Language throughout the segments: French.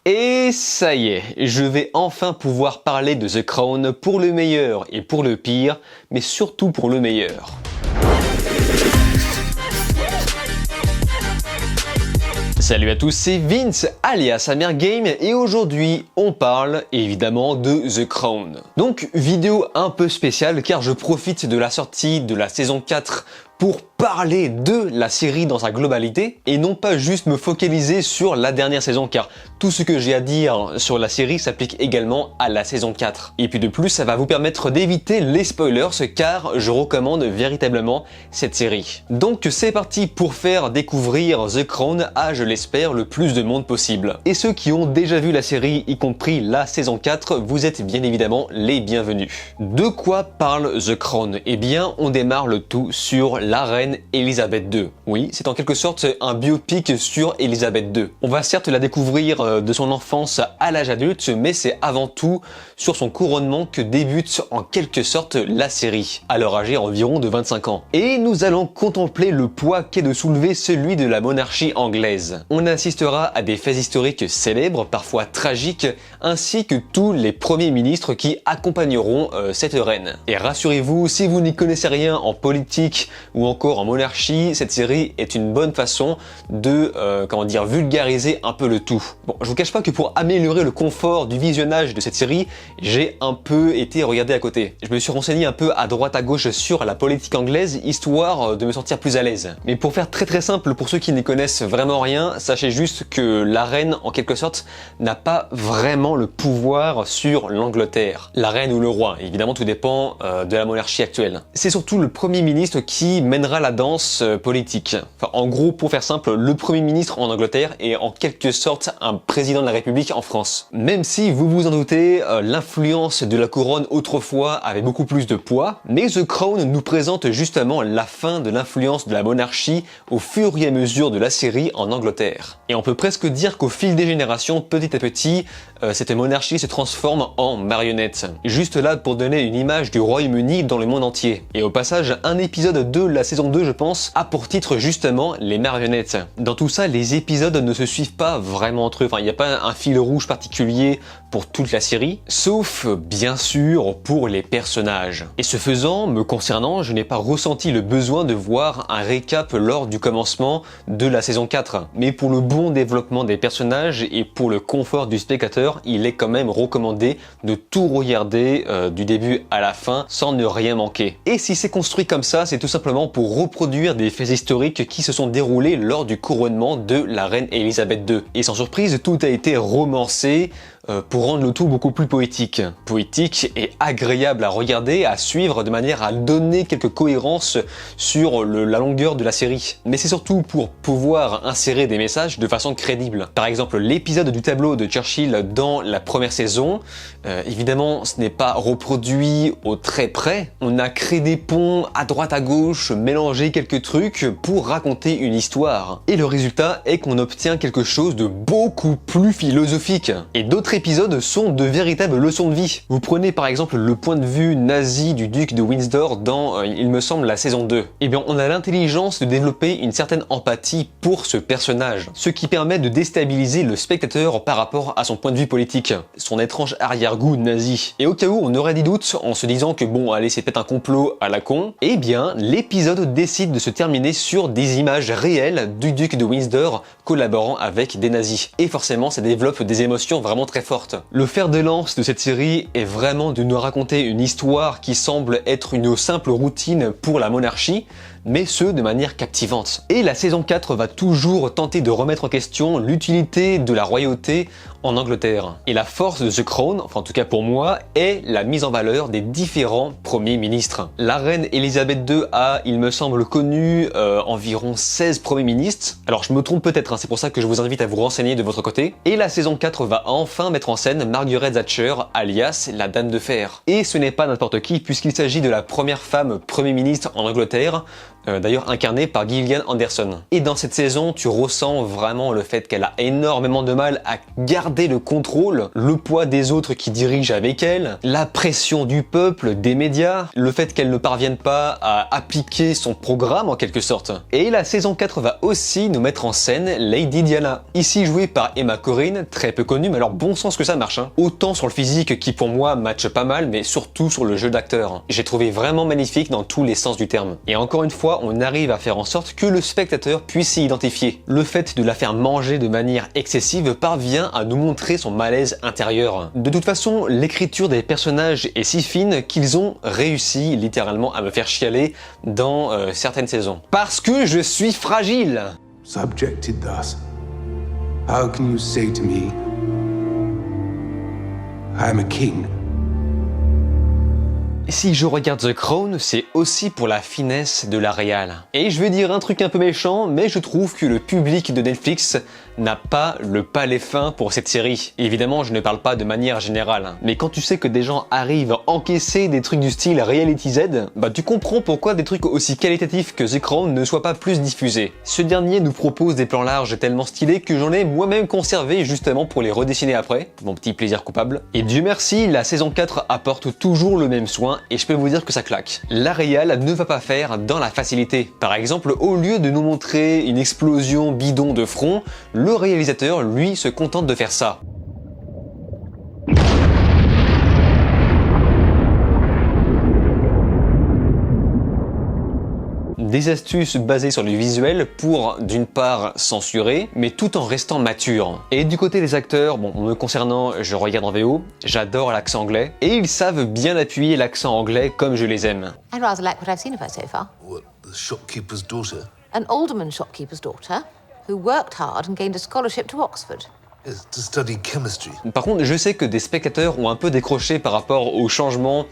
Et ça y est, je vais enfin pouvoir parler de The Crown pour le meilleur et pour le pire, mais surtout pour le meilleur. Salut à tous, c'est Vince alias Amergame et aujourd'hui on parle évidemment de The Crown. Donc vidéo un peu spéciale car je profite de la sortie de la saison 4 pour parler de la série dans sa globalité et non pas juste me focaliser sur la dernière saison car tout ce que j'ai à dire sur la série s'applique également à la saison 4. Et puis de plus ça va vous permettre d'éviter les spoilers car je recommande véritablement cette série. Donc c'est parti pour faire découvrir The Crown à, je l'espère, le plus de monde possible. Et ceux qui ont déjà vu la série, y compris la saison 4, vous êtes bien évidemment les bienvenus. De quoi parle The Crown? Eh bien on démarre le tout sur la reine Elisabeth II. Oui, c'est en quelque sorte un biopic sur Elisabeth II. On va certes la découvrir de son enfance à l'âge adulte, mais c'est avant tout sur son couronnement que débute en quelque sorte la série, alors âgée environ de 25 ans. Et nous allons contempler le poids qu'est de soulever celui de la monarchie anglaise. On assistera à des faits historiques célèbres, parfois tragiques, ainsi que tous les premiers ministres qui accompagneront cette reine. Et rassurez-vous, si vous n'y connaissez rien en politique ou encore en monarchie, cette série est une bonne façon de vulgariser un peu le tout. Bon, je vous cache pas que pour améliorer le confort du visionnage de cette série, j'ai un peu été regardé à côté. Je me suis renseigné un peu à droite à gauche sur la politique anglaise, histoire de me sentir plus à l'aise. Mais pour faire très simple, pour ceux qui n'y connaissent vraiment rien, sachez juste que la reine, en quelque sorte, n'a pas vraiment le pouvoir sur l'Angleterre. La reine ou le roi, évidemment tout dépend de la monarchie actuelle. C'est surtout le premier ministre qui mènera la danse politique. Enfin, en gros, pour faire simple, le premier ministre en Angleterre est en quelque sorte un président de la République en France. Même si, vous vous en doutez, l'influence de la couronne autrefois avait beaucoup plus de poids, mais The Crown nous présente justement la fin de l'influence de la monarchie au fur et à mesure de la série en Angleterre. Et on peut presque dire qu'au fil des générations, petit à petit, cette monarchie se transforme en marionnette. Juste là pour donner une image du Royaume-Uni dans le monde entier. Et au passage, un épisode de la saison 2, je pense, a pour titre justement les marionnettes. Dans tout ça, les épisodes ne se suivent pas vraiment entre eux. Enfin, il n'y a pas un fil rouge particulier pour toute la série, sauf bien sûr pour les personnages. Et ce faisant, me concernant, je n'ai pas ressenti le besoin de voir un récap lors du commencement de la saison 4. Mais pour le bon développement des personnages et pour le confort du spectateur, il est quand même recommandé de tout regarder du début à la fin sans ne rien manquer. Et si c'est construit comme ça, c'est tout simplement pour reproduire des faits historiques qui se sont déroulés lors du couronnement de la reine Elisabeth II. Et sans surprise, tout a été romancé pour rendre le tout beaucoup plus poétique. Poétique et agréable à regarder, à suivre de manière à donner quelques cohérences sur la longueur de la série. Mais c'est surtout pour pouvoir insérer des messages de façon crédible. Par exemple, l'épisode du tableau de Churchill dans la première saison, évidemment ce n'est pas reproduit au très près. On a créé des ponts à droite à gauche, mélangé quelques trucs pour raconter une histoire. Et le résultat est qu'on obtient quelque chose de beaucoup plus philosophique. Et d'autres épisodes sont de véritables leçons de vie. Vous prenez par exemple le point de vue nazi du duc de Windsor dans, il me semble, la saison 2. Eh bien, on a l'intelligence de développer une certaine empathie pour ce personnage, ce qui permet de déstabiliser le spectateur par rapport à son point de vue politique, son étrange arrière-goût nazi. Et au cas où on aurait des doutes en se disant que bon, allez, c'est peut-être un complot à la con, eh bien, l'épisode décide de se terminer sur des images réelles du duc de Windsor collaborant avec des nazis. Et forcément, ça développe des émotions vraiment très forte. Le fer de lance de cette série est vraiment de nous raconter une histoire qui semble être une simple routine pour la monarchie, mais ce de manière captivante. Et la saison 4 va toujours tenter de remettre en question l'utilité de la royauté en Angleterre. Et la force de The Crown, enfin en tout cas pour moi, est la mise en valeur des différents premiers ministres. La reine Elisabeth II a, il me semble, connu environ 16 premiers ministres. Alors je me trompe peut-être, hein, c'est pour ça que je vous invite à vous renseigner de votre côté. Et la saison 4 va enfin mettre en scène Margaret Thatcher, alias la Dame de Fer. Et ce n'est pas n'importe qui, puisqu'il s'agit de la première femme premier ministre en Angleterre, d'ailleurs incarnée par Gillian Anderson. Et dans cette saison, tu ressens vraiment le fait qu'elle a énormément de mal à garder le contrôle, le poids des autres qui dirigent avec elle, la pression du peuple, des médias, le fait qu'elle ne parvienne pas à appliquer son programme en quelque sorte. Et la saison 4 va aussi nous mettre en scène Lady Diana, ici jouée par Emma Corrin, très peu connue, mais alors bon sens que ça marche, hein. Autant sur le physique qui pour moi match pas mal, mais surtout sur le jeu d'acteur. J'ai trouvé vraiment magnifique dans tous les sens du terme. Et encore une fois, on arrive à faire en sorte que le spectateur puisse s'y identifier. Le fait de la faire manger de manière excessive parvient à nous montrer son malaise intérieur. De toute façon, l'écriture des personnages est si fine qu'ils ont réussi littéralement à me faire chialer dans certaines saisons. Parce que je suis fragile! Subjected thus, how can you say to me, I am a king? Si je regarde The Crown, c'est aussi pour la finesse de la réal. Et je vais dire un truc un peu méchant, mais je trouve que le public de Netflix n'a pas le palais fin pour cette série. Évidemment, je ne parle pas de manière générale, mais quand tu sais que des gens arrivent à encaisser des trucs du style Reality Z, bah tu comprends pourquoi des trucs aussi qualitatifs que The Crown ne soient pas plus diffusés. Ce dernier nous propose des plans larges tellement stylés que j'en ai moi-même conservé justement pour les redessiner après, mon petit plaisir coupable. Et Dieu merci, la saison 4 apporte toujours le même soin et je peux vous dire que ça claque. La réal ne va pas faire dans la facilité. Par exemple, au lieu de nous montrer une explosion bidon de front, le réalisateur, lui, se contente de faire ça. Des astuces basées sur le visuel pour, d'une part, censurer, mais tout en restant mature. Et du côté des acteurs, bon, me concernant, je regarde en VO, j'adore l'accent anglais, et ils savent bien appuyer l'accent anglais comme je les aime. I rather like what I've seen of her so far. What, the shopkeeper's daughter? An alderman shopkeeper's daughter who worked hard and gained a scholarship to Oxford. Yes, to study chemistry. Par contre, je sais que des spectateurs ont un peu décroché par rapport au changement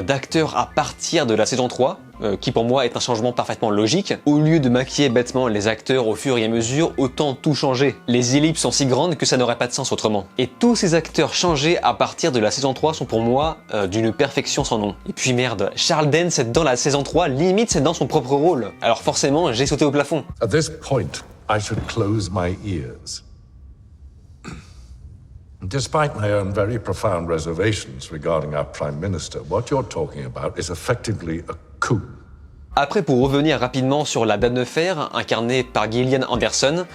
d'acteurs à partir de la saison 3, qui pour moi est un changement parfaitement logique. Au lieu de maquiller bêtement les acteurs au fur et à mesure, autant tout changer. Les ellipses sont si grandes que ça n'aurait pas de sens autrement. Et tous ces acteurs changés à partir de la saison 3 sont pour moi d'une perfection sans nom. Et puis merde, Charles Dance dans la saison 3, limite c'est dans son propre rôle. Alors forcément, j'ai sauté au plafond. At this point, I should close my ears. Despite my own very profound reservations regarding our Prime Minister, what you're talking about is effectively a coup. Après, pour revenir rapidement sur la Dame de Fer, incarnée par Gillian Anderson,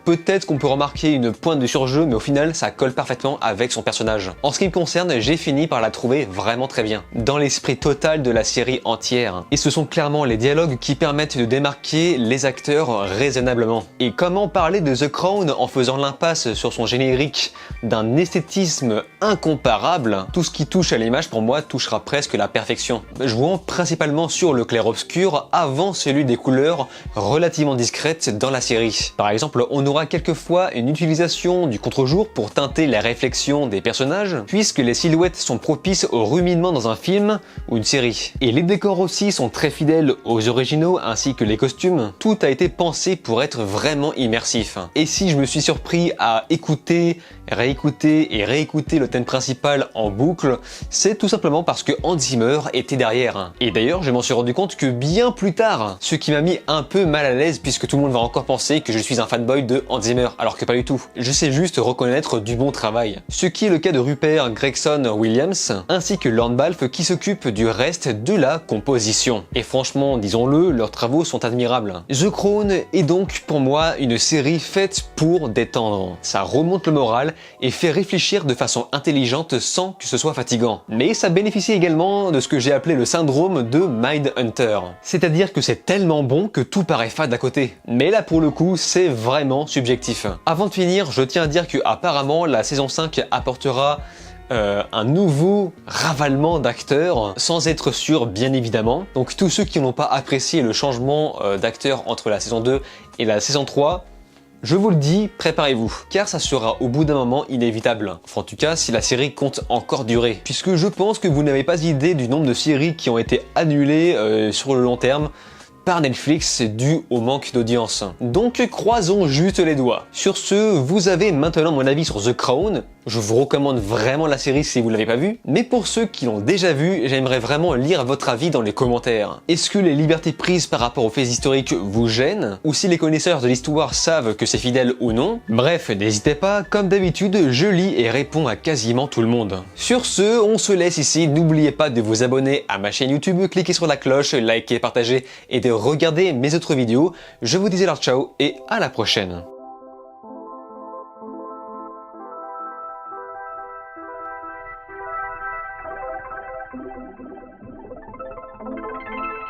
peut-être qu'on peut remarquer une pointe de surjeu, mais au final, ça colle parfaitement avec son personnage. En ce qui me concerne, j'ai fini par la trouver vraiment très bien, dans l'esprit total de la série entière. Et ce sont clairement les dialogues qui permettent de démarquer les acteurs raisonnablement. Et comment parler de The Crown en faisant l'impasse sur son générique d'un esthétisme incomparable? Tout ce qui touche à l'image, pour moi, touchera presque la perfection, jouant principalement sur le clair-obscur avant celui des couleurs relativement discrètes dans la série. Par exemple, on aura quelquefois une utilisation du contre-jour pour teinter la réflexion des personnages, puisque les silhouettes sont propices au ruminement dans un film ou une série. Et les décors aussi sont très fidèles aux originaux ainsi que les costumes. Tout a été pensé pour être vraiment immersif. Et si je me suis surpris à écouter, réécouter et réécouter le thème principal en boucle, c'est tout simplement parce que Hans Zimmer était derrière. Et d'ailleurs, je m'en suis rendu compte que bien plus tard, ce qui m'a mis un peu mal à l'aise puisque tout le monde va encore penser que je suis un fanboy de Hans Zimmer, alors que pas du tout. Je sais juste reconnaître du bon travail. Ce qui est le cas de Rupert Gregson-Williams, ainsi que Lorne Balfe qui s'occupe du reste de la composition. Et franchement, disons-le, leurs travaux sont admirables. The Crown est donc pour moi une série faite pour détendre. Ça remonte le moral et fait réfléchir de façon intelligente sans que ce soit fatigant. Mais ça bénéficie également de ce que j'ai appelé le syndrome de Mindhunter. C'est-à-dire que c'est tellement bon que tout paraît fade à côté. Mais là pour le coup, c'est vraiment subjectif. Avant de finir, je tiens à dire que apparemment la saison 5 apportera un nouveau ravalement d'acteurs, sans être sûr bien évidemment. Donc tous ceux qui n'ont pas apprécié le changement d'acteurs entre la saison 2 et la saison 3, je vous le dis, préparez-vous, car ça sera au bout d'un moment inévitable. Enfin, en tout cas, si la série compte encore durer. Puisque je pense que vous n'avez pas idée du nombre de séries qui ont été annulées sur le long terme, par Netflix dû au manque d'audience. Donc croisons juste les doigts. Sur ce, vous avez maintenant mon avis sur The Crown. Je vous recommande vraiment la série si vous l'avez pas vue, mais pour ceux qui l'ont déjà vue, j'aimerais vraiment lire votre avis dans les commentaires. Est-ce que les libertés prises par rapport aux faits historiques vous gênent? Ou si les connaisseurs de l'histoire savent que c'est fidèle ou non? Bref, n'hésitez pas, comme d'habitude, je lis et réponds à quasiment tout le monde. Sur ce, on se laisse ici, n'oubliez pas de vous abonner à ma chaîne YouTube, cliquez sur la cloche, likez, partagez et de regarder mes autres vidéos. Je vous dis alors ciao et à la prochaine.